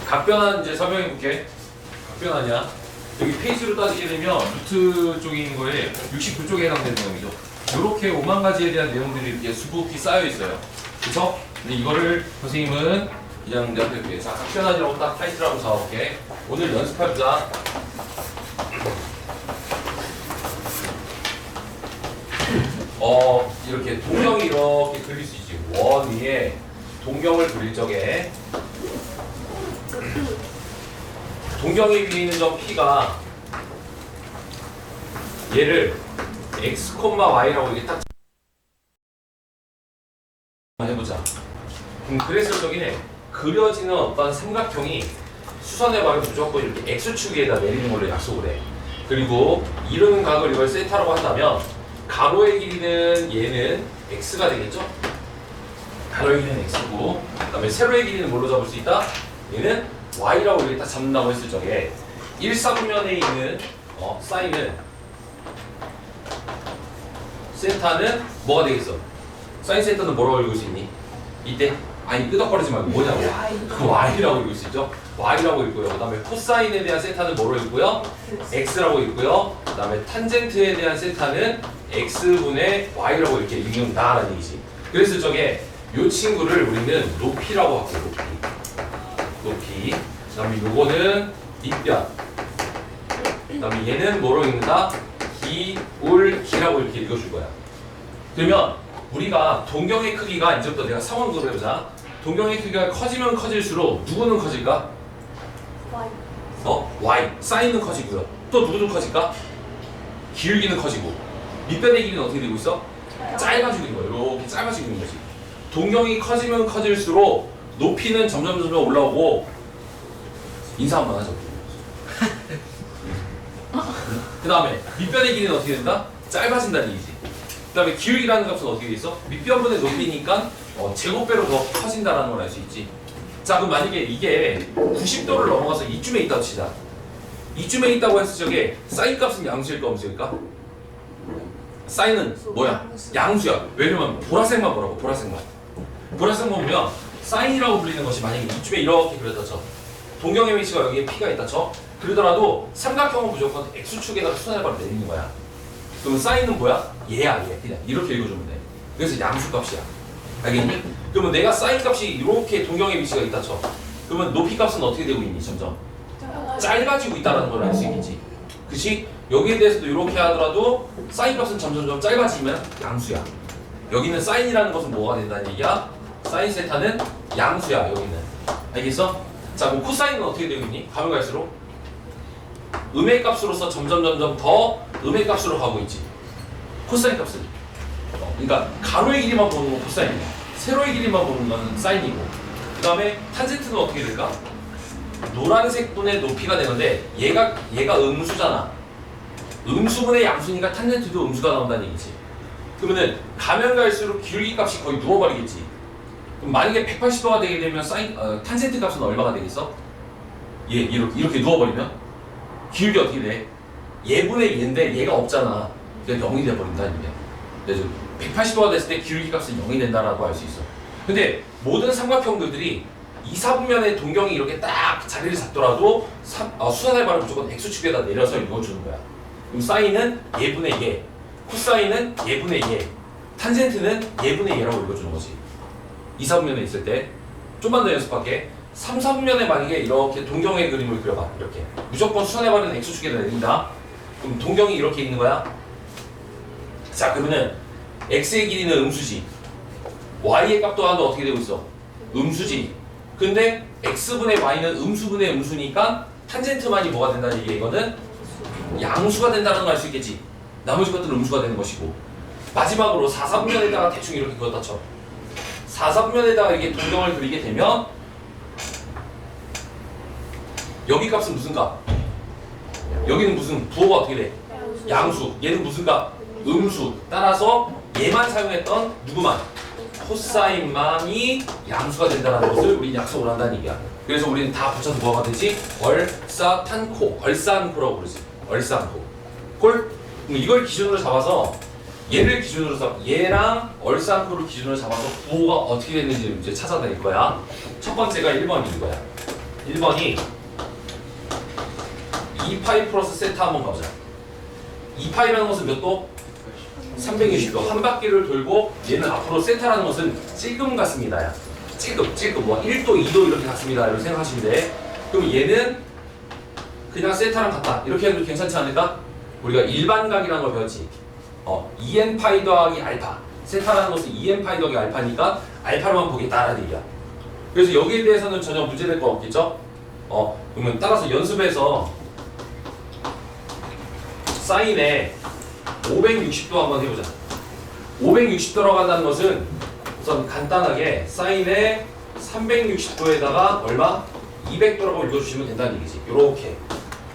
각변환 이제 설명해 볼게. 각변환이야. 여기 페이지로 따지게 되면 루트 쪽에 있는 거에 69쪽에 해당되는 내용이죠. 이렇게 5만 가지에 대한 내용들이 이렇게 수북히 쌓여 있어요. 그쵸? 근데 이거를 선생님은 그냥 내가 이렇게 자, 각변환이라고 딱 타이틀하고 잡아볼게. 오늘 연습해보자. 이렇게 동경이 이렇게 그릴 수 있지. 원 위에 동경을 그릴 적에 동경이 그리는 점 P가 얘를 x, y라고 이렇게 딱 해보자. 그럼 그랬을 적에 그려지는 어떤 삼각형이 수선의 방을 무조건 이렇게 x축에다 내리는 걸로 약속을 해. 그리고 이루는 각을 이걸 세타라고 한다면 가로의 길이는 얘는 x가 되겠죠? 가로의 길이는 x고, 그 다음에 세로의 길이는 뭘로 잡을 수 있다? 얘는 y라고 이렇게 딱 잡는다고 했을 적에 1사분면에 있는 사인은 세타는 뭐가 되겠어? 사인 세타는 뭐라고 읽을 수 있니? 이때? 아니 끄덕거리지 말고 뭐냐고? y라고 읽을 수 있죠? y라고 읽고요. 그 다음에 코사인에 대한 세타는 뭐로 읽고요? x라고 읽고요. 그 다음에 탄젠트에 대한 세타는 x분의 y라고 이렇게 읽는다라는 얘기지. 그랬을 적에 이 친구를 우리는 높이라고 할게요. 높이. 그 다음에 요거는 밑변. 그 다음에 얘는 뭐로 읽는다? 기울기라고 이렇게 읽어줄 거야. 그러면 우리가 동경의 크기가 이제부터 내가 상황으로 해보자. 동경의 크기가 커지면 커질수록 누구는 커질까? y. 사인은 커지고요. 또 누구는 커질까? 기울기는 커지고. 밑변의 길이는 어떻게 되고 있어? 짧아지고 있는 거야. 이렇게 짧아지고 있는 거지. 동경이 커지면 커질수록 높이는 점점 올라오고. 인사 한번 하자. 그 다음에 밑변의 길이는 어떻게 된다? 짧아진다는 얘기지. 그 다음에 기울기라는 값은 어떻게 돼 있어? 밑변분의 높이니까 제곱배로 더 커진다는 걸 알 수 있지. 자, 그럼 만약에 이게 90도를 넘어가서 이쯤에 있다고 치자. 이쯤에 있다고 했을 적에 사인 값은 양수일까 음수일까? 사인은 뭐야? 양수야. 왜냐면 보라색만 보라고. 보라색만 보면 사인이라고 불리는 것이 만약에 이쯤에 이렇게 그렸다 쳐. 동경의 위치가 여기에 P가 있다 쳐. 그러더라도 삼각형은 무조건 X축에다가 수선의 발을 내리는 거야. 그러면 사인은 뭐야? 얘야 얘. 그냥 이렇게 읽어주면 돼. 그래서 양수값이야. 알겠니? 그러면 내가 사인 값이 이렇게 동경의 위치가 있다 쳐. 그러면 높이 값은 어떻게 되고 있니? 점점 짧아지고 있다는 걸 알 수 있겠지. 그치? 여기에 대해서도 이렇게 하더라도 사인 값은 점점 짧아지면 양수야. 여기는 사인이라는 것은 뭐가 된다는 얘기야? 사인 세타는 양수야. 여기는. 알겠어? 자, 그럼 코사인은 어떻게 되고 있니? 가면 갈수록 음의 값으로서 점점 더 음의 값으로 가고 있지. 코사인 값은. 그러니까 가로의 길이만 보는 건 코사인이고 세로의 길이만 보는 건 사인이고. 그 다음에 탄젠트는 어떻게 될까? 노란색 분의 높이가 되는데 얘가 음수잖아. 음수분의 양수니까 탄젠트도 음수가 나온다는 얘기지. 그러면은 가면 갈수록 기울기 값이 거의 누워버리겠지. 그럼 만약에 180도가 되게 되면 탄젠트 값은 얼마가 되겠어? 이렇게 누워버리면 기울기 어떻게 돼? 얘분의 얘인데 얘가 없잖아. 그러니까 0이 돼버린다는 얘기야. 그래서 180도가 됐을 때 기울기 값은 0이 된다라고 할 수 있어. 근데 모든 삼각형들이 2, 4분면의 동경이 이렇게 딱 자리를 잡더라도 수선의 발을 무조건 x축에다 내려서 읽어주는 거야. 그럼 사인은 얘분의 얘, 코사인은 얘분의 얘, 탄젠트는 얘분의 얘라고 읽어주는 거지. 2, 4분면에 있을 때. 좀만 더 연습할게. 3, 4분면에 만약에 이렇게 동경의 그림을 그려봐. 이렇게 무조건 수선의 발은 x축에다 내린다. 그럼 동경이 이렇게 있는 거야. 자, 그러면은 x의 길이는 음수지, y의 값 또한도 어떻게 되고 있어? 음수지. 근데 x분의 y는 음수분의 음수니까 탄젠트만이 뭐가 된다는 얘기야. 이거는 양수가 된다는 걸 알 수 있겠지. 나머지 것들은 음수가 되는 것이고. 마지막으로 4, 4분면에다가 대충 이렇게 그었다 쳐. 4, 4분면에다가 이게 동경을 그리게 되면 여기 값은 무슨 값? 여기는 무슨 부호가 어떻게 돼? 양수. 얘는 무슨 값? 음수. 따라서 얘만 사용했던 누구만? 코사인만이 양수가 된다는 것을 우리는 약속을 한다는 얘기야. 그래서 우리는 다 붙여서 뭐가 되지? 얼싸탄코. 얼싸안코라고 그러지. 얼싸안코. 콜? 그럼 이걸 기준으로 잡아서 얘를 기준으로 얘랑 얼싸안코를 기준으로 잡아서 부호가 어떻게 됐는지 이제 찾아낼 거야. 첫 번째가 1번인 거야. 1번이 2파이 플러스 세타 한번 가보자. 2파이라는 것은 몇 도? 360도. 한 바퀴를 돌고 얘는 앞으로 세타라는 것은 찔끔 같습니다. 야. 찔끔 뭐 1도, 2도 이렇게 같습니다. 이렇게 생각하시면 돼. 그럼 얘는 그냥 세타랑 같다. 이렇게 해도 괜찮지 않을까? 우리가 일반각이라는 걸 배웠지. 2n 파이 더하기 알파. 세타라는 것은 2n 파이 더하기 알파니까 알파로만 보겠다라는 얘기야. 그래서 여기에 대해서는 전혀 문제될 거 없겠죠? 그러면 따라서 연습해서 사인에 560도 한번 해보자. 560도라고 한다는 것은 우선 간단하게 사인에 360도에다가 얼마? 200도라고 읽어주시면 된다는 얘기지. 요렇게.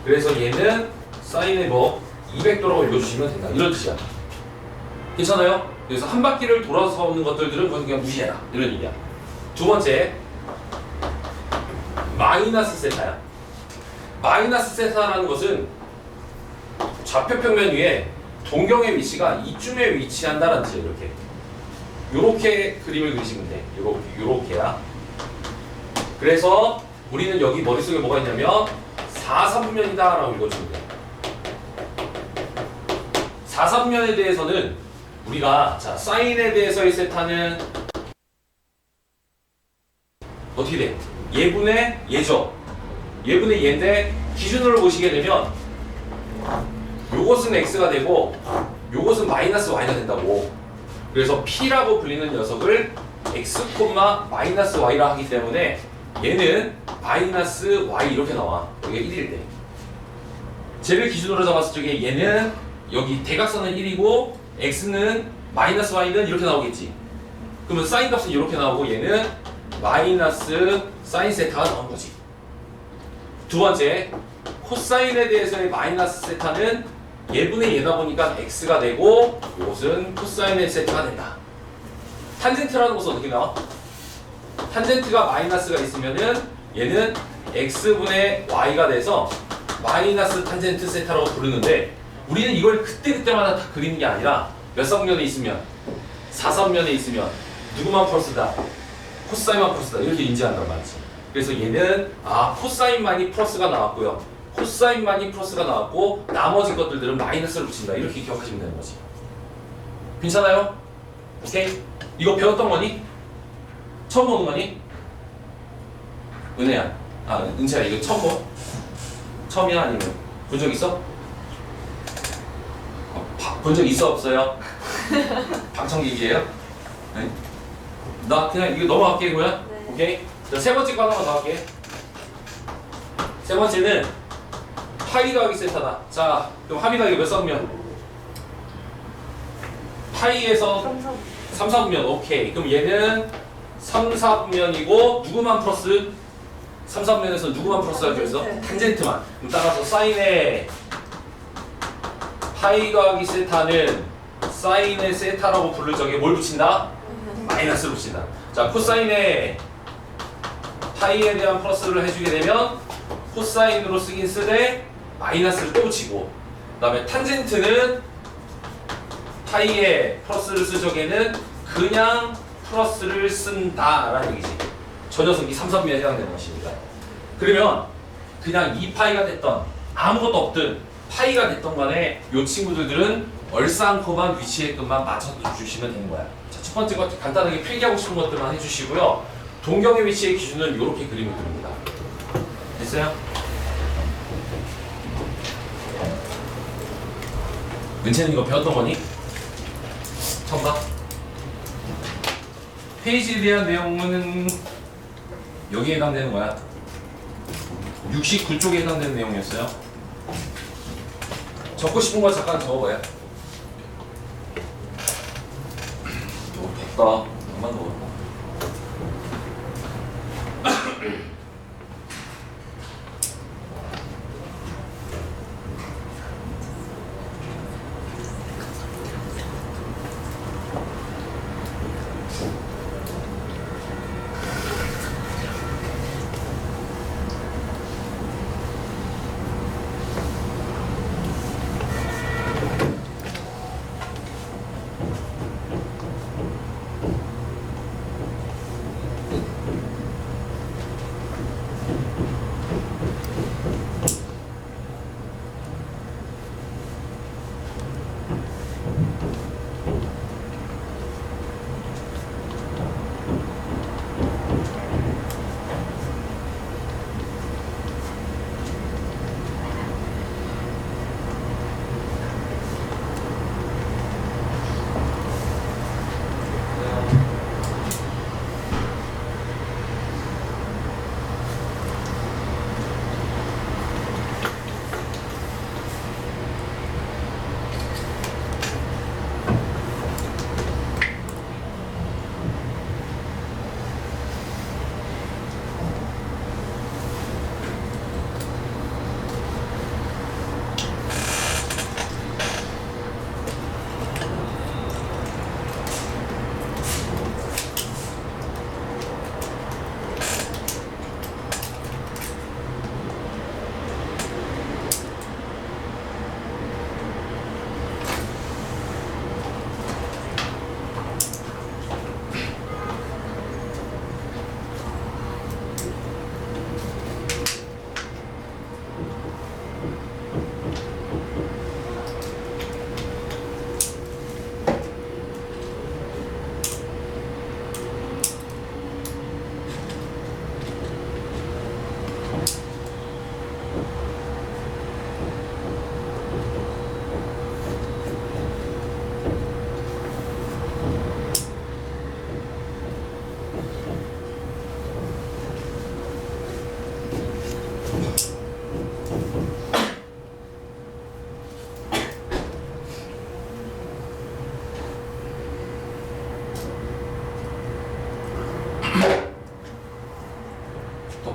그래서 얘는 사인에 뭐 200도라고 읽어주시면 된다. 이런 뜻이야. 괜찮아요? 그래서 한 바퀴를 돌아서 오는 것들은 그냥 무시해라. 이런 얘기야. 두 번째, 마이너스 세타야. 마이너스 세타라는 것은 좌표평면 위에 동경의 위치가 이쯤에 위치한다는 뜻이에요. 이렇게 그림을 그리시면 돼. 요렇게야. 그래서 우리는 여기 머릿속에 뭐가 있냐면 4,3면이다 라고 읽어주면 돼. 4,3면에 대해서는 우리가 자 사인에 대해서의 세타는 어떻게 돼? 예분의 예죠. 예분의 예인데 기준으로 보시게 되면 요것은 x가 되고 요것은 마이너스 y가 된다고. 그래서 p라고 불리는 녀석을 x, 마이너스 y라 하기 때문에 얘는 마이너스 y 이렇게 나와. 여기가 1일 때. 쟤를 기준으로 잡았을 적에 얘는 여기 대각선은 1이고 x는 마이너스 y는 이렇게 나오겠지. 그러면 사인 값은 이렇게 나오고 얘는 마이너스 사인 세타가 나온 거지. 두 번째, 코사인에 대해서의 마이너스 세타는 예분의 예다 보니까 x가 되고 이것은 코사인의 세타가 된다. 탄젠트라는 것은 어떻게 나와? 탄젠트가 마이너스가 있으면은 얘는 x분의 y가 돼서 마이너스 탄젠트 세타라고 부르는데 우리는 이걸 그때그때마다 다 그리는 게 아니라 몇 삼면에 있으면 4삼면에 있으면 누구만 플러스다 코사인만 플러스다 이렇게 인지한단 말이지. 그래서 얘는 코사인만이 플러스가 나왔고요, 코사인만이 플러스가 나왔고 나머지 것들은 마이너스를 붙인다 이렇게 기억하시면 되는 거지. 괜찮아요? 오케이? 이거 배웠던 거니? 처음 보는 거니? 은혜야, 은채야 이거 처음 보? 처음이야 아니면 본 적 있어? 본 적 있어 없어요? 방청객이에요? 네? 나 그냥 이거 넘어갈게 그러면? 네. 오케이? 자, 세 번째 거 하나만 더 할게. 세 번째는 파이 더하기 세타다. 자, 그럼 합이 더하기 몇 사분면? 파이에서 3, 4분면. 오케이. 그럼 얘는 3, 4분면이고 누구만 플러스? 3, 4분면에서 누구만 플러스가 되어서? 탄젠트만. 그럼 따라서 사인의 파이 더하기 세타는 사인의 세타라고 부를 적에 뭘 붙인다? 마이너스를 붙인다. 자, 코사인의 파이에 대한 플러스를 해주게 되면 코사인으로 쓰긴 쓰되 마이너스를 또 붙이고, 그 다음에 탄젠트는 파이에 플러스를 쓸 적에는 그냥 플러스를 쓴다라는 얘기지. 저 녀석이 3, 3면에 해당되는 것입니다. 그러면 그냥 2파이가 됐던 아무것도 없든 파이가 됐던 간에 이 친구들은 얼싸안고만 위치의 끝만 맞춰주시면 되는 거야. 자, 첫 번째 것 간단하게 필기하고 싶은 것들만 해주시고요. 동경의 위치의 기준은 이렇게 그림을 그립니다. 됐어요? 은채는 이거 배웠던 거니? 처음 봐? 페이지에 대한 내용은 여기에 해당되는 거야. 69쪽에 해당되는 내용이었어요. 적고 싶은 거 잠깐 적어봐요. 됐다. 한번 더.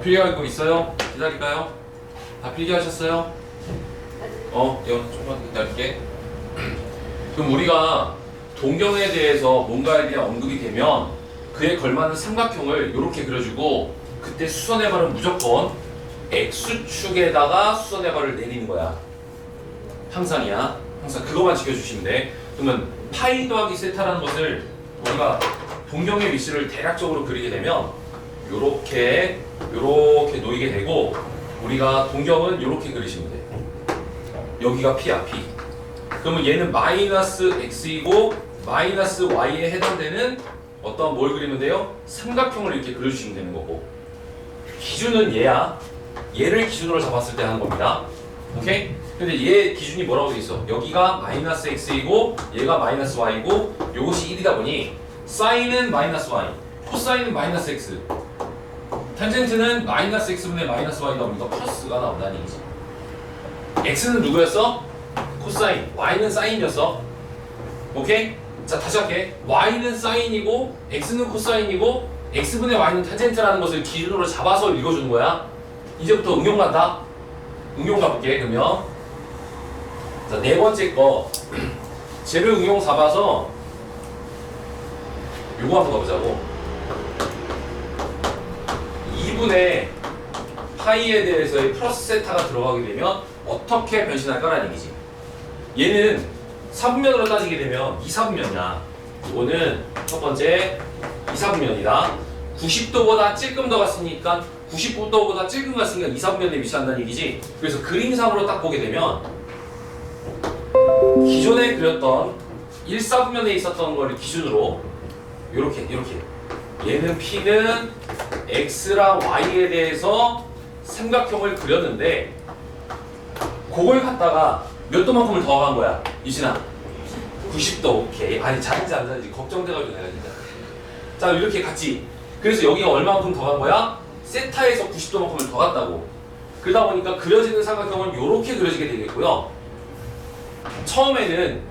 필기할 거 있어요? 기다릴까요? 다 필기하셨어요? 이거 조금만 기다릴게. 그럼 우리가 동경에 대해서 뭔가에 대한 언급이 되면 그에 걸맞는 삼각형을 이렇게 그려주고 그때 수선해발은 무조건 X축에다가 수선해발을 내리는 거야. 항상이야. 항상 그것만 지켜주시면 돼. 그러면 파이 더하기 세타라는 것을 우리가 동경의 위치를 대략적으로 그리게 되면 요렇게 놓이게 되고 우리가 동경은 요렇게 그리시면 돼. 여기가 P야, P. 그러면 얘는 마이너스 X이고 마이너스 Y에 해당되는 어떤 뭘 그리면 돼요? 삼각형을 이렇게 그려주시면 되는 거고 기준은 얘야. 얘를 기준으로 잡았을 때 하는 겁니다. 오케이? 근데 얘 기준이 뭐라고 돼 있어? 여기가 마이너스 X이고 얘가 마이너스 Y고 요것이 1이다 보니 사인은 마이너스 Y, 코사인은 마이너스 X, 탄젠트는 마이너스 X분의 마이너스 Y다 보니까 플러스가 나온다는 얘기지. X는 누구였어? 코사인, Y는 사인이었어. 오케이? 자 다시 할게. Y는 사인이고 X는 코사인이고 X분의 Y는 탄젠트라는 것을 기준으로 잡아서 읽어주는 거야. 이제부터 응용 간다. 응용 가볼게. 그러면 자, 네 번째 거 쟤를 응용 잡아서 요거 한번 가보자고. 2분의 파이에 대해서의 플러스 세타가 들어가게 되면 어떻게 변신할까라는 얘기지. 얘는 4분면으로 따지게 되면 2사분면이야. 이거는 첫 번째 2사분면이다. 90도보다 찔끔 더 갔으니까 90도보다 찔끔 갔으니까 2사분면에 위치한다는 얘기지. 그래서 그림상으로 딱 보게 되면 기존에 그렸던 1사분면에 있었던 걸 기준으로 요렇게 얘는 P는 X랑 Y에 대해서 삼각형을 그렸는데 그걸 갖다가 몇 도만큼을 더한 거야 유진아? 90도. 오케이. 아니 잘인지 안 잘인지 걱정돼가지고 내가 진짜. 자 이렇게 같이 그래서 여기가 얼마만큼 더한 거야? 세타에서 90도만큼을 더갔다고. 그러다 보니까 그려지는 삼각형은 요렇게 그려지게 되겠고요. 처음에는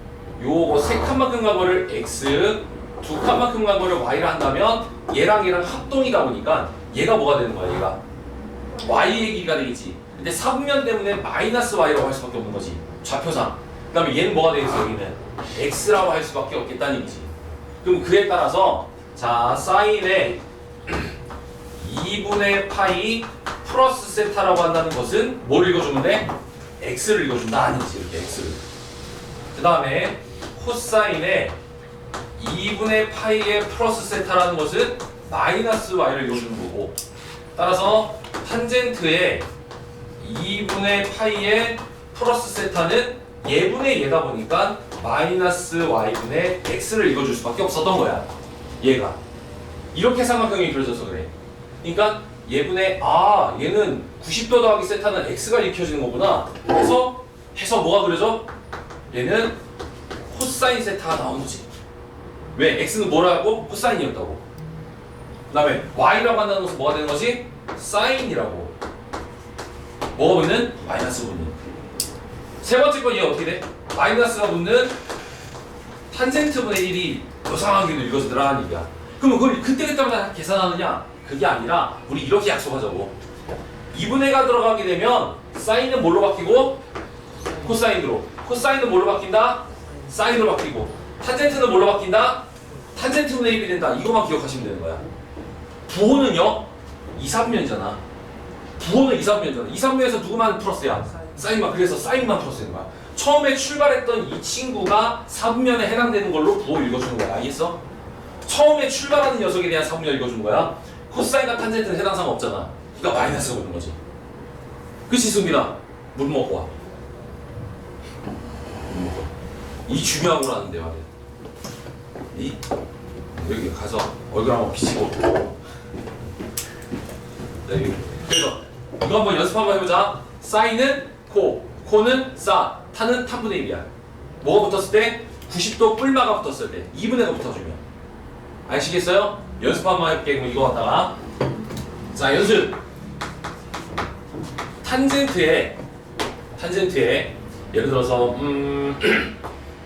요거 세 칸만큼 간 거를 X, 두 칸만큼 간 거를 Y를 한다면 얘랑 얘랑 합동이다 보니까 얘가 뭐가 되는 거야? 얘가 Y의 길이가 되겠지. 근데 사분면 때문에 마이너스 Y라고 할 수밖에 없는 거지. 좌표상. 그 다음에 얘는 뭐가 되겠어? 여기는 X라고 할 수밖에 없겠다는 얘기지. 그럼 그에 따라서 자 사인의 2분의 파이 플러스 세타라고 한다는 것은 뭘 읽어주면 돼? X를 읽어준다 아는 얘기지. 이렇게 X를. 그 다음에 코사인의 2분의 파이의 플러스 세타라는 것은 마이너스 Y를 읽어주는 거고 따라서 탄젠트의 2분의 파이의 플러스 세타는 얘분의 얘다 보니까 마이너스 Y분의 X를 읽어줄 수밖에 없었던 거야. 얘가 이렇게 삼각형이 그려져서 그래. 그러니까 얘분의 얘는 90도 더하기 세타는 X가 읽혀지는 거구나 해서 뭐가 그려져? 얘는 코사인 세타가 나오는 거지. 왜? X는 뭐라고? 코사인이었다고. 그 다음에 Y라고 한다는 것은 뭐가 되는 거지? 사인이라고. 뭐가 붙는? 마이너스 붙는. 세 번째 건 얘 어떻게 돼? 마이너스가 붙는 탄젠트분의 1이 요상하게도 읽어지더라 하는 얘기야. 그러면 그걸 그때마다 계산하느냐? 그게 아니라 우리 이렇게 약속하자고. 2분의가 들어가게 되면 사인은 뭘로 바뀌고? 코사인으로. 코사인은 뭘로 바뀐다? 사인으로 바뀌고. 탄젠트는 뭘로 바뀐다? 탄젠트분의 1이 된다. 이것만 기억하시면 되는 거야. 부호는요? 2사분면이잖아. 부호는 2사분면이잖아. 2사분면에서 누구만 플러스야? 사인만. 그래서 사인만 플러스 되는 거야. 처음에 출발했던 이 친구가 4분면에 해당되는 걸로 부호 읽어주는 거야. 알겠어? 처음에 출발하는 녀석에 대한 4분면 읽어주는 거야. 코사인과 탄젠트는 해당 사항 없잖아. 그러니까 마이너스가 오는 거지. 그치 승민아? 물 먹고 와. 물 먹고 와. 이 중요한 거라는데 말이야. 여기 가서 얼굴 한번 비치고. 네, 그래서 이거 한번 연습 한번 해보자. 사인은 코, 코는 사, 타는 탄분의 1이야. 뭐가 붙었을 때? 90도 뿔마가 붙었을 때 2분의가 붙어주면. 아시겠어요? 연습 한번 해볼게. 그럼 이거 갖다가 자 연습. 탄젠트에 예를 들어서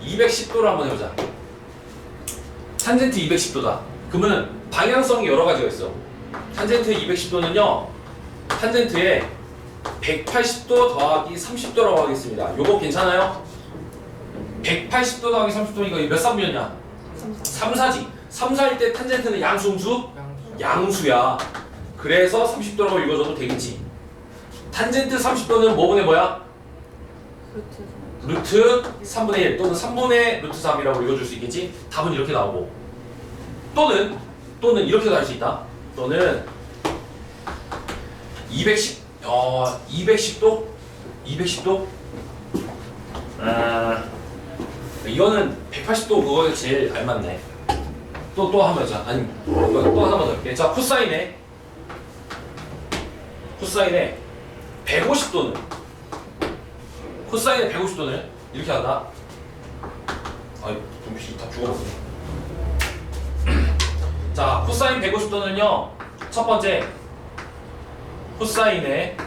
210도를 한번 해보자. 탄젠트 210도다. 그러면 방향성이 여러 가지가 있어. 탄젠트 210도는요 탄젠트에 180도 더하기 30도라고 하겠습니다. 요거 괜찮아요? 180도 더하기 30도니까 몇 사분면이야? 3, 4지. 3, 4일 때 탄젠트는 양수, 음수? 양수야. 그래서 30도라고 읽어줘도 되겠지. 탄젠트 30도는 뭐분의 뭐야? 루트 3분의 1 또는 3분의 루트 3이라고 읽어줄 수 있겠지? 답은 이렇게 나오고 또는 이렇게도 할 수 있다. 또는 210도? 210도? 이거는 180도 그거에 제일 알맞네. 또 한 번 자, 아니 또 하나만 더 할게. 자, 코사인에 150도는 코사인의 150도는 이렇게 한다. 아이, 동필이 다 죽어버렸네. 자, 코사인 150도는요. 첫 번째, 코사인의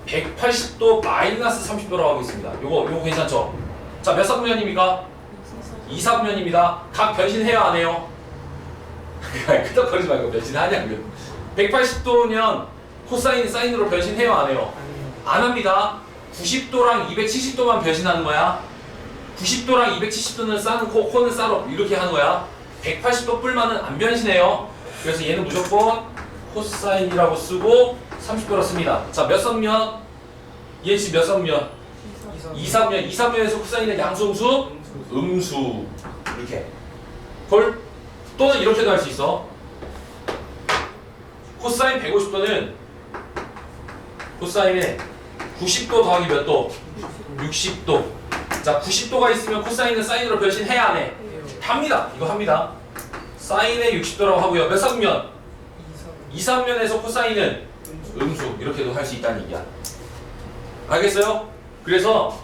180도 마이너스 30도라고 하겠습니다. 요거 괜찮죠? 자, 몇 사분면입니까? 2사분면입니다. 각 변신해요, 안 해요? 끄덕거리지 말고 변신하냐고요. 180도면 코사인이 사인으로 변신해요, 안 해요? 안 합니다. 90도랑 270도만 변신하는 거야. 90도랑 270도는 싸는 코, 코는 싸로 이렇게 하는 거야. 180도 뿔만은 안 변신해요. 그래서 얘는 무조건 코사인이라고 쓰고 30도라 씁니다. 자, 몇 선면? 얘 지금 몇 선면? 2사분면. 2사분면에서 코사인은 양수, 음수? 음수. 이렇게. 콜? 또는 이렇게도 할 수 있어. 코사인 150도는 코사인에 90도 더하기 몇 도? 60도. 자, 90도가 있으면 코사인은 사인으로 변신해야 안 해? 합니다. 이거 합니다. 사인에 60도라고 하고요. 몇 사분면? 2사분면에서 코사인은 음수. 이렇게도 할 수 있다는 얘기야. 알겠어요? 그래서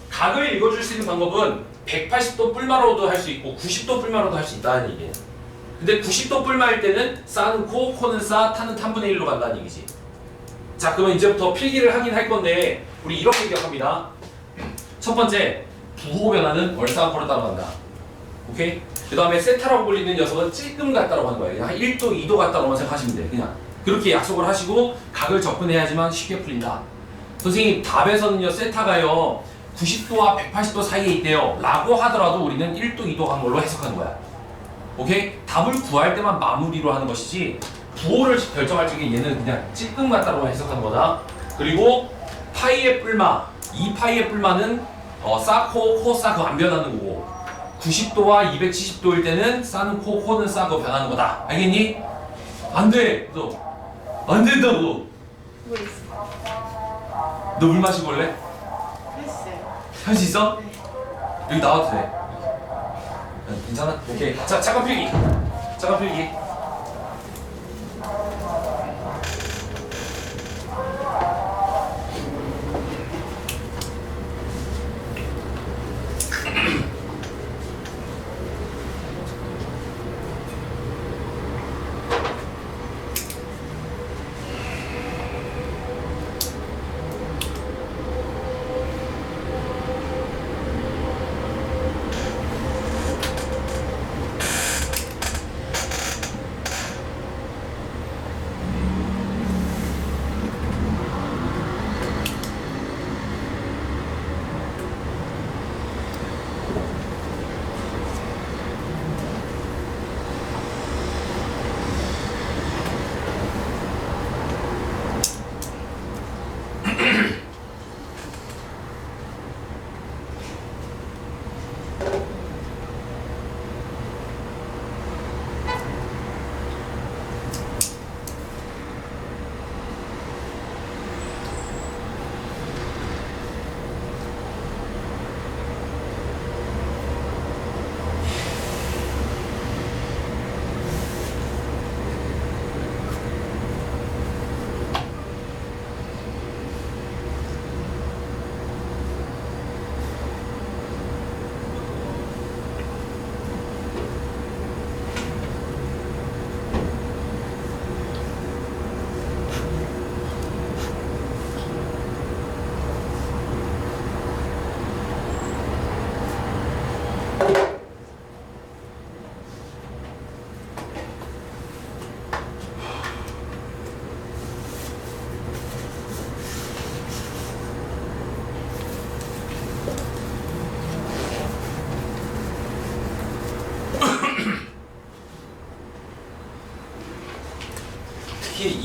각을 읽어줄 수 있는 방법은 180도 뿔마로도 할 수 있고 90도 뿔마로도 할 수 있다는 얘기예요. 근데 90도 뿔마일 때는 싸는 코, 코는 싸, 타는 탄분의 1로 간다는 얘기지. 자, 그러면 이제부터 필기를 하긴 할 건데 우리 이렇게 기억합니다. 첫 번째, 부호 변화는 월사항코로 따라간다. 오케이? 그 다음에 세타라고 불리는 녀석은 찔끔 같다라고 하는 거예요. 그냥 1도, 2도 같다로만 생각하시면 돼요. 그냥 그렇게 약속을 하시고 각을 접근해야지만 쉽게 풀린다. 선생님, 답에서는요 세타가요 90도와 180도 사이에 있대요 라고 하더라도 우리는 1도, 2도 간 걸로 해석하는 거야. 오케이? 답을 구할 때만 마무리로 하는 것이지 부호를 결정할 적에 얘는 그냥 찔끔 같다고 해석하는 거다. 그리고 파이의 뿔마, 이 파이의 뿔마는 싸, 코, 싸 그거 안 변하는 거고 90도와 270도일 때는 싸는 코, 코는 싸 그거 변하는 거다. 알겠니? 안 돼! 너 안 된다고! 너 물 마시고 올래? 할 수 있어? 네. 여기 나와도 돼. 괜찮아? 오케이. 자, 잠깐 필기. 잠깐 필기.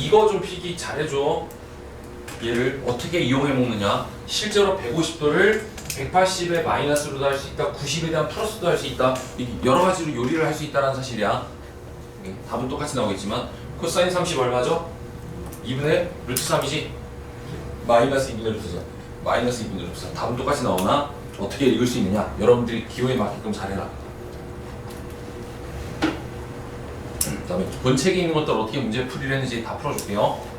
이거 좀 필기 잘해줘. 얘를 어떻게 이용해 먹느냐. 실제로 150도를 180에 마이너스로도 할 수 있다. 90에 대한 플러스도 할 수 있다. 여러 가지로 요리를 할 수 있다는 사실이야. 답은 똑같이 나오겠지만 코사인 30 얼마죠? 2분의 루트 3이지? 마이너스 2분의 루트 3. 마이너스 2분의 루트 3. 답은 똑같이 나오나 어떻게 읽을 수 있느냐? 여러분들이 기호에 맞게끔 잘해라. 그 다음에 본책에 있는 것들 어떻게 문제 풀이를 했는지 다 풀어줄게요.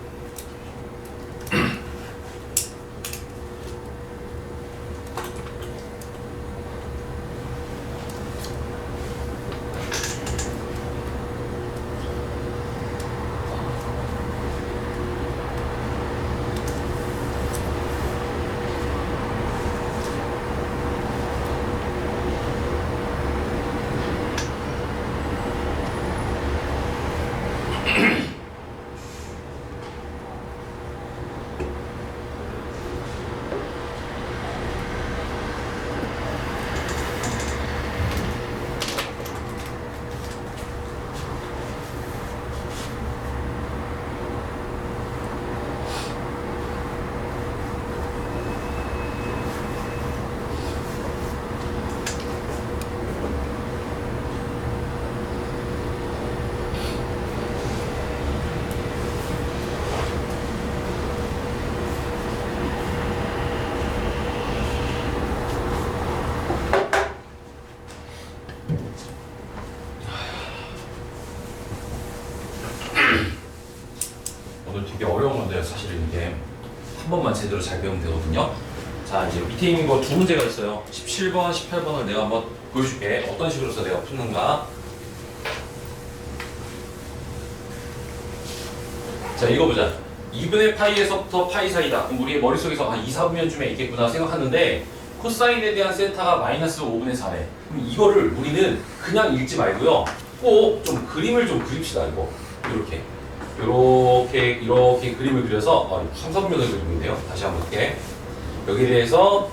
오늘 되게 어려운 건데요. 사실은 이게 한 번만 제대로 잘 배우면 되거든요. 자, 이제 밑에 있는 거 두 문제가 있어요. 17번, 18번을 내가 한번 보여줄게. 어떤 식으로 해서 내가 푸는가. 자, 읽어보자. 2분의 파이에서부터 파이 사이다. 그럼 우리 머릿속에서 한 2, 4분면쯤에 있겠구나 생각하는데 코사인에 대한 세타가 마이너스 5분의 4래. 그럼 이거를 우리는 그냥 읽지 말고요. 꼭 좀 그림을 좀 그립시다. 이거 이렇게 그림을 그려서 3, 4분면을 그리고 있네요. 다시 한번 볼게. 여기에 대해서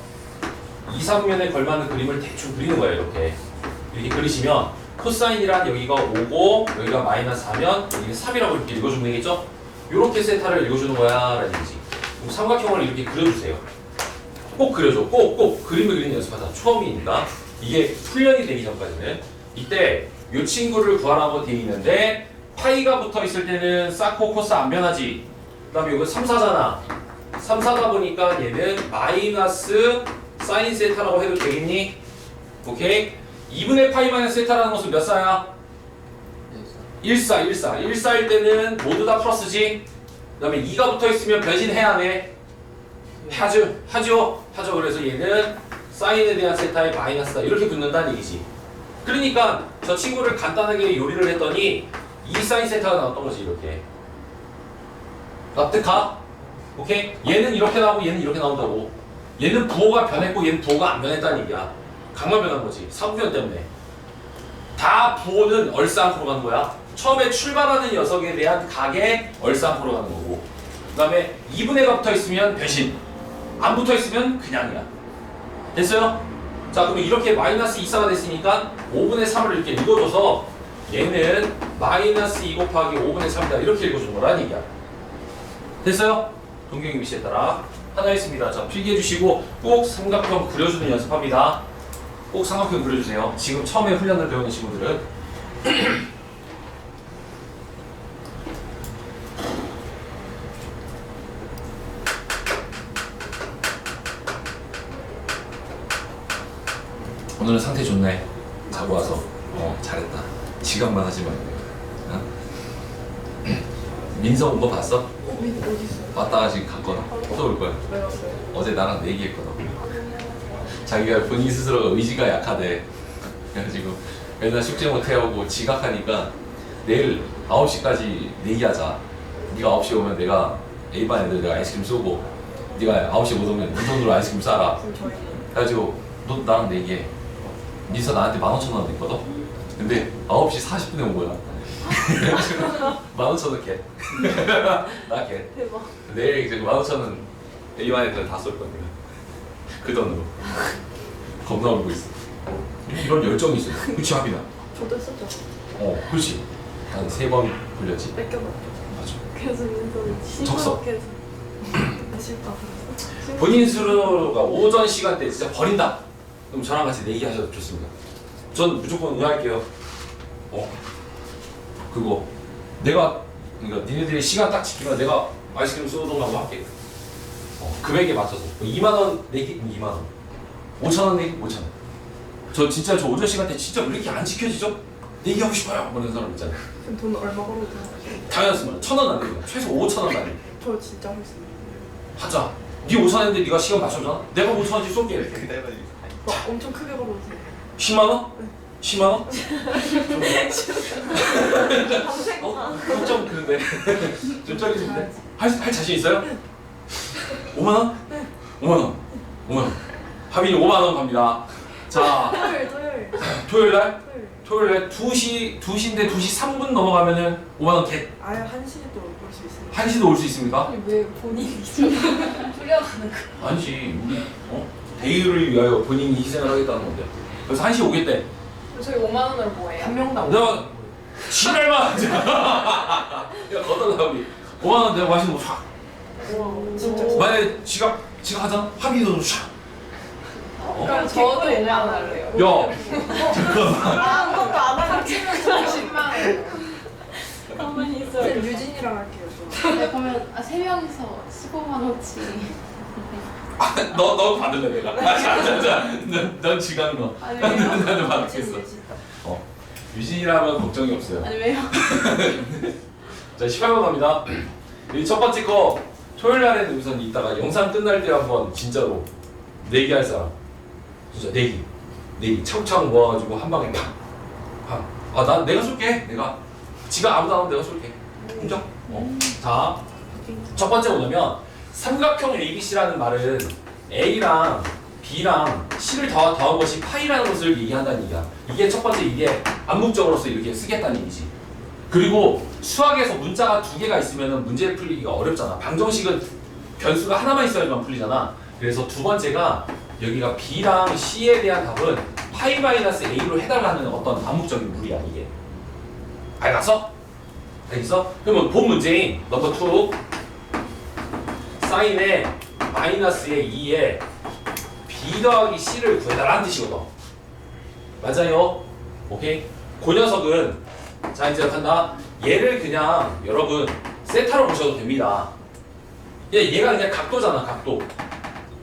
2, 3분면에 걸맞는 그림을 대충 그리는 거예요. 이렇게 그리시면 코사인이란 여기가 5고 여기가 마이너스 4면 여기는 3이라고 이렇게 읽어주면 되겠죠? 이렇게 세타를 읽어주는 거야 라는 얘기지. 그럼 삼각형을 이렇게 그려주세요. 꼭 그려줘. 꼭 그림을 그리는 연습하자. 처음이니까 이게 훈련이 되기 전까지는. 이때 이 친구를 구하라고 되어 있는데 파이가 붙어 있을 때는 사코 코스 안 변하지. 그 다음에 이거 3, 4잖아. 3, 4다 보니까 얘는 마이너스 사인 세타라고 해도 되겠니? 오케이? 2분의 파이 마이너스 세타라는 것은 몇 사야? 1사일 때는 모두 다 플러스지. 그 다음에 2가 붙어 있으면 변신해야 하네. 하죠. 그래서 얘는 사인에 대한 세타의 마이너스다. 이렇게 붙는다는 얘기지. 그러니까 저 친구를 간단하게 요리를 했더니 2 사인 세타가 나왔던 거지. 이렇게 납득가? 오케이? 얘는 이렇게 나오고 얘는 이렇게 나온다고. 얘는 부호가 변했고 얘는 부호가 안 변했다는 얘기야. 각만 변한 거지. 사분면 때문에. 다 부호는 얼싸안코로 가는 거야. 처음에 출발하는 녀석에 대한 각에 얼싸안코로 가는 거고. 그 다음에 2분의가 붙어 있으면 변신. 안 붙어 있으면 그냥이야. 됐어요? 자, 그러면 이렇게 마이너스 2사가 됐으니까 5분의 3을 이렇게 읽어줘서 얘는 마이너스 2 곱하기 5분의 3이다. 이렇게 읽어주는 거라는 얘기야. 됐어요? 동경이 미시에 따라 하나 있습니다. 자, 필기해주시고 꼭 삼각형 그려주는 연습합니다. 꼭 삼각형 그려주세요. 지금 처음에 훈련을 배우는 친구들은. 오늘은 상태 좋네. 자고 와서 잘했다. 지각만 하지 말고. 어? 민서 온 거 봤어? 민서 어디 있어요? 왔다가 지금 갔거든. 또 올 거야. 왜 왔어요? 어제 나랑 내기했거든. 자기가 본인 스스로가 의지가 약하대. 그래가지고 맨날 숙제 못 해오고 지각하니까 내일 9시까지 내기하자. 네가 9시에 오면 내가 A반 애들 내가 아이스크림 쏘고 네가 9시에 못 오면 네 돈으로 아이스크림 싸라. 그럼 저희 그래가지고 너 나랑 내기해. 민서 나한테 15,000원 냈거든? 근데 9시 40분에 온 거야. 15,000원 개. 나 개. 대박. 내일 이제 15,000원 A반 애들 다 쏠 건데. 그 돈으로. 겁나 울고 있어. 이런 열정이 있어. 그치, 하빈아? 저도 했었죠. 그렇지. 한 3번 굴렸지. 뺏겨봤죠. 맞아. 교수님도 적서. 싫다. 본인 스스로가 오전 시간대 진짜 버린다. 그럼 저랑 같이 내기하셔도 좋습니다. 전 무조건 응할게요. 그거 내가 그러니까 니네들이 시간 딱 지키면 내가 아이스크림 쏘던가고 할게. 금액에 맞춰서 2만 원 내기 2만 원, 5천 원 내기 5천 원. 저 진짜 저 오전 시간대 진짜 왜 이렇게 안 지켜지죠? 내기하고 싶어요. 그런 사람 있잖아요. 그럼 돈 얼마 벌어도 당연했으면 1,000원 안 되고 최소 5천 원 안 돼. 저 진짜 할 수 있어요. 하자. 네 5천 원인데 네가 시간 맞춰줘. 내가 5천 원씩 쏠게. 이렇게. 막 엄청 크게 벌어주세요. 10만 원? 10만 원? 좀 그런데 좀 쩔리는데 할 자신 있어요? 5만 원? 5만 원. 5만 원. 하빈이 5만 원 갑니다. 자, 토요일 날? 토요일 날 2시인데 2시 3분 넘어가면은 5만 원 겟. 아예 1시도 올 수 있어요. 1시도 올 수 있습니까? 왜 본인이 풀려가는 거? 아니지. 우리 대의를 위하여 본인이 희생을 하겠다는 건데. 그래서 1시에 오겠대. 저희 5만 원으로 뭐해요? 한 명당 내가 지랄만 하자. 야, 어떨라 우리 5만 원 내가 맛있는 거 사. 진짜. 만약에 지각 하잖아. 합의도 사. 그럼 저도 5만 원 할래요. 야, 잠깐만. 아무것도 안 하고 10만 원. 가만히 있어요. 유진이랑 할게요. 저. 네, 그러면 3명이서 15만 원치. 너 받을래 내가. 넌 지각 너. 아니 왜요? 나는 받겠어. 유진이라면 걱정이 없어요. 아니 왜요? 자, 18번 갑니다. 이 첫 번째 거 토요일 날에는 우선 이따가 영상 끝날 때 한번 진짜로 내기할 사람. 진짜 내기 차곡차곡 모아가지고 한 방에 팍. 난 내가 쏠게. 내가 지가 아무도 안 하면 내가 쏠게. 인정? 자, 첫 번째 뭐냐면 삼각형 ABC라는 말은 A랑 B랑 C를 더한 것이 파이라는 것을 얘기한다는 얘기야. 이게 첫 번째, 이게 암묵적으로서 이렇게 쓰겠다는 얘기지. 그리고 수학에서 문자가 두 개가 있으면 문제 풀리기가 어렵잖아. 방정식은 변수가 하나만 있어야만 풀리잖아. 그래서 두 번째가 여기가 B랑 C에 대한 답은 파이 마이너스 A로 해달라는 어떤 암묵적인 룰이야 이게. 알겠어? 알겠어? 그러면 본 문제인 넘버 2 사인의 마이너스의 2에 B 더하기 C를 구해달라는 뜻이거든. 맞아요? 오케이? 그 녀석은 자 이제 간다. 얘를 그냥 여러분 세타로 보셔도 됩니다. 얘가 그냥 각도잖아. 각도.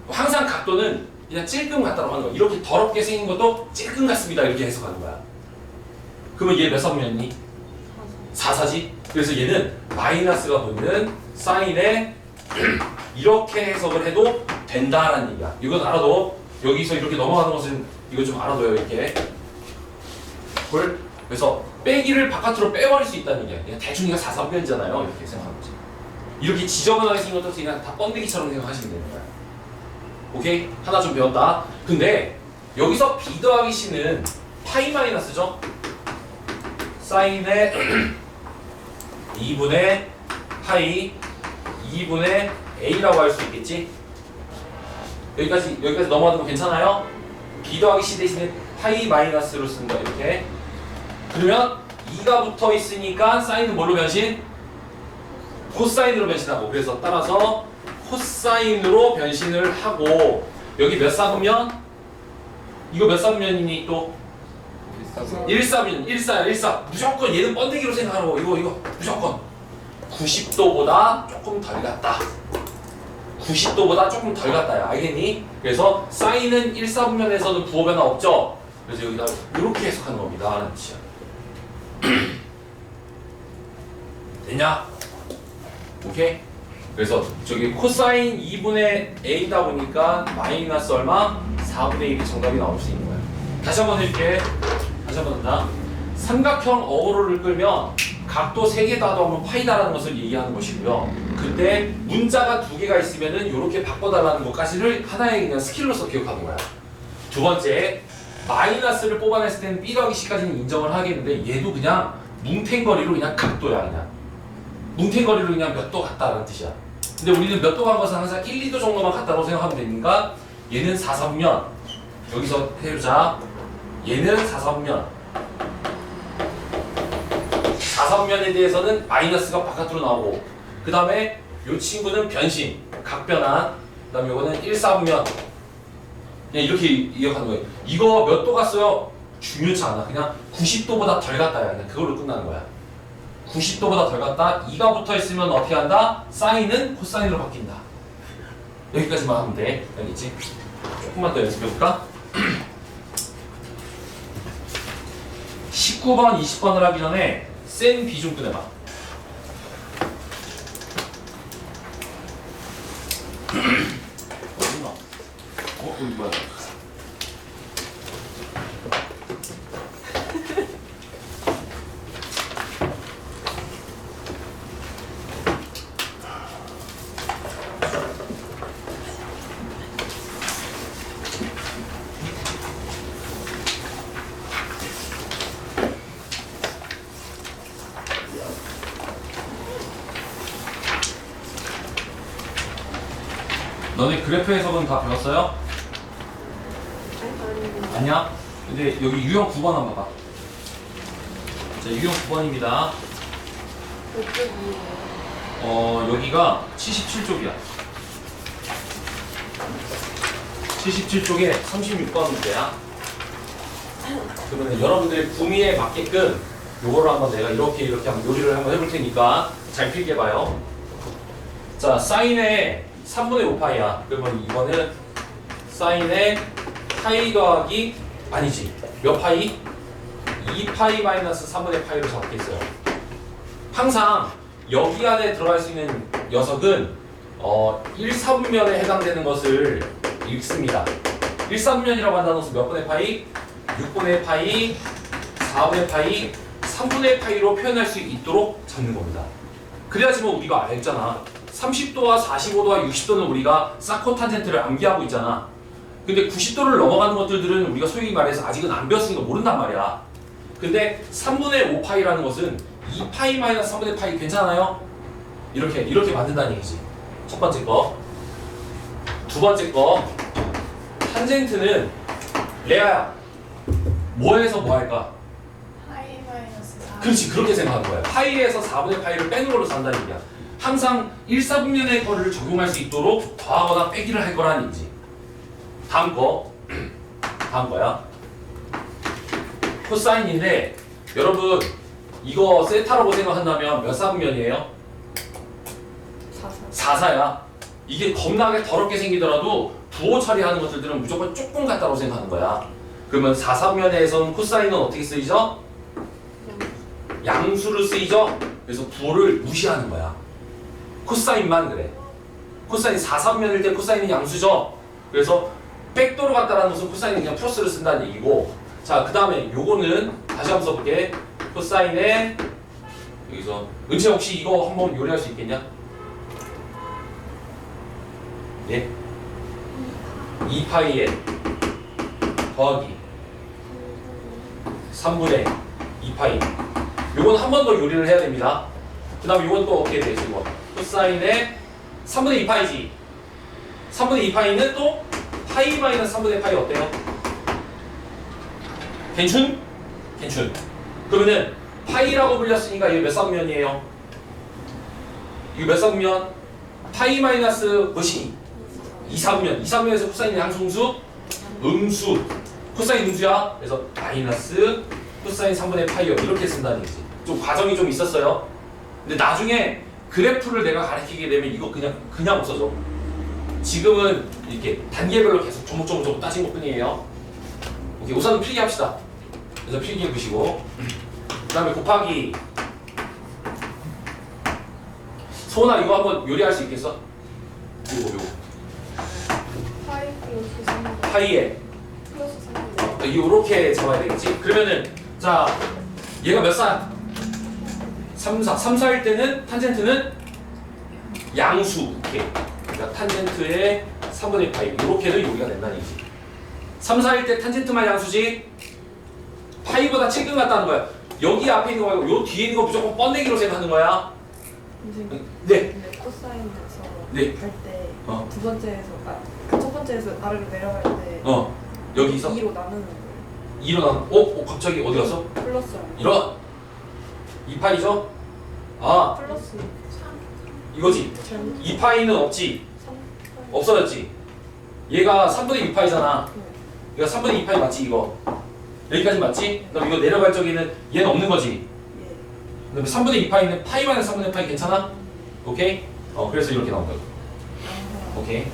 항상 각도는 그냥 찔끔 같다고 하는 거야. 이렇게 더럽게 생긴 것도 찔끔 같습니다. 이렇게 해석하는 거야. 그러면 얘 몇 사분면이니? 4사지? 그래서 얘는 마이너스가 붙는 사인에 이렇게 해석을 해도 된다라는 얘기야. 이건 알아둬. 여기서 이렇게 넘어가는 것은 이거 좀 알아둬요. 이렇게. 그래서 빼기를 바깥으로 빼버릴 수 있다는 얘기야. 그냥 대충 이거 4,3변이잖아요. 이렇게 생각하면 돼. 이렇게 지저분하게 생긴 것도 그냥 다 번데기처럼 생각하시면 되는 거야. 오케이? 하나 좀 배웠다. 근데 여기서 B 더하기 C는 파이 마이너스죠? 사인의 2분의 파이 2분의 A라고 할 수 있겠지? 여기까지 넘어가는 거 괜찮아요? B 더하기 C 대신에 파이 마이너스로 쓰는 거야. 이렇게. 그러면 2가 붙어 있으니까 사인은 뭘로 변신? 코사인으로 변신하고. 그래서 따라서 코사인으로 변신을 하고. 여기 몇 사분면? 이거 몇 사분면이니 또? 1사면 1사 무조건 얘는 번데기로 생각하고 이거 무조건 90도보다 조금 덜 갔다. 90도보다 조금 덜 갔다야. 알겠니? 그래서 사인은 1사분면에서는 부호 변화 없죠? 그래서 여기다 이렇게 해석하는 겁니다. 라는 뜻이야. 됐냐? 오케이? 그래서 저기 코사인 2분의 A다 보니까 마이너스 얼마? 4분의 1이 정답이 나올 수 있는 거야. 다시 한번 해줄게. 다시 한번 한다. 삼각형 어그로를 끌면 각도 3개 다 더하면 파이다라는 것을 얘기하는 것이고요. 근데 문자가 2개가 있으면은 이렇게 바꿔달라는 것까지를 하나의 그냥 스킬로서 기억하는 거야. 두 번째, 마이너스를 뽑아냈을 때는 B 더하기 C까지는 인정을 하겠는데 얘도 그냥 뭉탱거리로 그냥 각도야. 그냥 뭉탱거리로 그냥 몇 도 같다라는 뜻이야. 근데 우리는 몇 도 간 것은 항상 1, 2도 정도만 같다고 생각하면 되니까 얘는 4사분면 여기서 해보자. 얘는 4사분면 4사분면에 대해서는 마이너스가 바깥으로 나오고 그 다음에 요 친구는 변심, 각변환. 그 다음에 요거는 1사분면. 그냥 이렇게 이어가는 거예요. 이거 몇 도 갔어요? 중요치 않아. 그냥 90도보다 덜 갔다야. 그냥 그걸로 끝나는 거야. 90도보다 덜 갔다. 2가 붙어 있으면 어떻게 한다? 사인은 코사인으로 바뀐다. 여기까지만 하면 돼. 알겠지? 조금만 더 연습해볼까? 19번, 20번을 하기 전에 센 비 좀 꺼내봐. 어딨나? 여기 뭐야? 너네 그래프 해석은 다 배웠어요? 아니야? 근데 여기 유형 9번 한번 봐봐. 자, 유형 9번입니다. 여기가 77쪽이야. 77쪽에 36번 문제야. 그러면 여러분들의 구미에 맞게끔 요거를 한번 내가 이렇게 한번 요리를 한번 해볼 테니까 잘 필게 봐요. 자, 사인의 3분의 5파이야. 그러면 이거는 사인의 파이 더하기 아니지. 몇 파이? 2파이 마이너스 3분의 파이로 잡겠어요. 항상 여기 안에 들어갈 수 있는 녀석은 1사분면에 해당되는 것을 읽습니다. 1사분면이라고 한다는 것은 몇 분의 파이? 6분의 파이, 4분의 파이, 3분의 파이로 표현할 수 있도록 잡는 겁니다. 그래야지만 우리가 알잖아. 30도와 45도와 60도는 우리가 사코 탄젠트를 암기하고 있잖아. 근데 90도를 넘어가는 것들은 우리가 소위 말해서 아직은 안 배웠으니까 모른단 말이야. 근데 3분의 5파이라는 것은 2파이 마이너스 3분의 파이 괜찮아요? 이렇게 만든다는 얘기지. 첫 번째 거. 두 번째 거. 탄젠트는 레아야. 뭐에서 뭐 할까? 파이 마이너스 4. 그렇지, 그렇게 생각하는 거야. 파이에서 4분의 파이를 빼는 걸로 산다는 얘기야. 항상 1사분면의 거를 적용할 수 있도록 더하거나 빼기를 할 거라는 얘기지. 다음 거야. 코사인인데 여러분 이거 세타라고 생각한다면 몇 사분면이에요? 4사야. 이게 겁나게 더럽게 생기더라도 부호 처리하는 것들은 무조건 조금 같다고 생각하는 거야. 그러면 4사분면에서는 코사인은 어떻게 쓰이죠? 양수로 쓰이죠? 그래서 부호를 무시하는 거야. 코사인만 그래. 코사인 4사분면일 때 코사인은 양수죠? 그래서 백도로 갔다라는 것은 코사인은 그냥 플러스를 쓴다는 얘기고. 자, 그 다음에 요거는 다시 한번 써볼게. 코사인에 여기서 은채 혹시 이거 한번 요리할 수 있겠냐? 예? 2파이에 더하기 3분의 2파이. 요건 한 번 더 요리를 해야 됩니다. 그 다음에 요건 또 어떻게 돼? 이거 코사인에 3분의 2파이지. 3분의 2파이는 또 파이 마이너스 3분의 파이 어때요? 괜춘? 괜춘. 그러면은 파이라고 불렸으니까 이게 몇 사분면이에요? 이거 몇 사분면? 파이 마이너스 몇이? 2사분면. 2사분면에서 코사인 양성수? 음수. 코사인 음수야. 그래서 마이너스 코사인 3분의 파이요. 이렇게 쓴다는 얘기지. 좀 과정이 좀 있었어요. 근데 나중에 그래프를 내가 가르치게 되면 이거 그냥 못 써줘. 지금은 이렇게 단계별로 계속 조목조목 따진 것 뿐이에요. 오케이, 우선은 필기 합시다. 그래서 필기 보시고 그 다음에 곱하기. 소은아 이거 한번 요리할 수 있겠어? 요거 파이 플러스 3. 파이에 플러스 3. 요렇게 잡아야 되겠지? 그러면은 자 얘가 몇 살? 3사일 때는 탄젠트는 양수. 이렇게. 그러니까 탄젠트의 3분의 파이 이렇게는 요리가 된다는 얘기지. 3사일 때 탄젠트만 양수지 파이보다 최근 같다는 거야. 여기 앞에 있는 거 말고 요 뒤에 있는 거 무조건 뻔내기로 생각하는 거야. 선생님. 네. 근데 코사인에서 네. 할 때 어. 두 번째에서 그 첫 번째에서 아래로 내려갈 때 여기서 2로 나누는 거예요. 일어나는 갑자기 어디 갔어? 플러스 이런 2파이죠? 아 플러스 이거지. 2파이는 없지. 없어졌지. 얘가 3분의 2파이잖아. 얘가 3분의 2파이 맞지 이거. 여기까지 맞지? 그럼 이거 내려갈 적에는 얘는 없는 거지. 그다음에 3분의 2파이는 파이 마이너스 3분의 파이 괜찮아? 오케이? 그래서 이렇게 나온 거야. 오케이.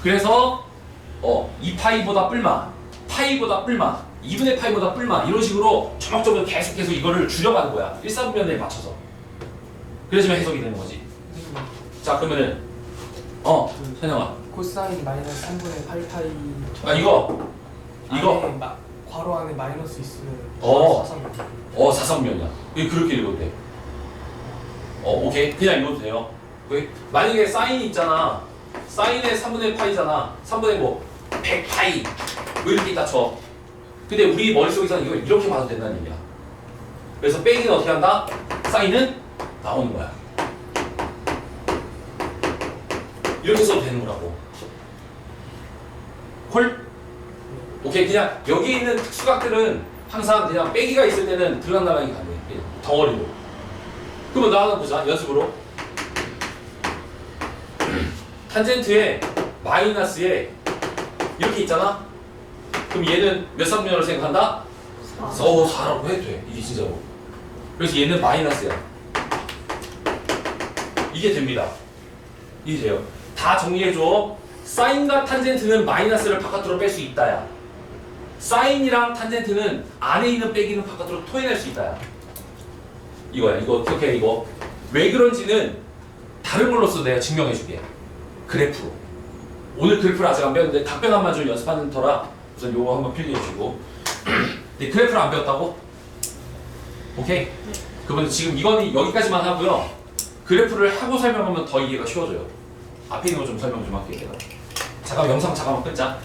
그래서 2파이보다 뿔마, 파이보다 뿔마, 2분의 파이보다 뿔마 이런 식으로 조목조목 계속해서 이거를 줄여가는 거야. 1사분면에 맞춰서. 그래야지만 해석이 되는 거지. 자 그러면은 현영아. 코사인 마이너스 3분의 8파이. 아 이거 괄호 안에 마이너스 있으면 사삼. 사삼면이야. 그렇게 읽어도 돼. 오케이. 그냥 읽어도 돼요. 오케이? 만약에 사인이 있잖아. 사인의 3분의 파이잖아. 3분의 100파이. 뭐 이렇게 딱 쳐. 근데 우리 머릿속에서는 이걸 이렇게 봐도 된다는 얘기야. 그래서 빼기는 어떻게 한다? 사인은 나오는 거야. 이렇게 써도 되는 거라고. 콜? 오케이. 그냥 여기 있는 특수각들은 항상 그냥 빼기가 있을 때는 들어간다는 게 가능해. 덩어리로. 그러면 나 하나 보자. 연습으로. 탄젠트에 마이너스에 이렇게 있잖아. 그럼 얘는 몇 사분면으로 생각한다? 4라고 해도 돼. 이게 진짜로. 그래서 얘는 마이너스야. 이게 됩니다. 이게 돼요. 다 정리해줘. 사인과 탄젠트는 마이너스를 바깥으로 뺄 수 있다야. 사인이랑 탄젠트는 안에 있는 빼기는 바깥으로 토해낼 수 있다야. 이거야. 이거 기억해. 이거 왜 그런지는 다른 걸로써 내가 증명해줄게. 그래프로. 오늘 그래프를 아직 안 배웠는데 답변함만 좀 연습하는 터라 우선 요거 한번 필기해주시고. 근데 그래프를 안 배웠다고? 오케이. 그러면 지금 이거는 여기까지만 하고요. 그래프를 하고 설명하면 더 이해가 쉬워져요. 앞에 있는 거 좀 설명 좀 할게요. 제가. 잠깐 영상 잠깐만 끊자.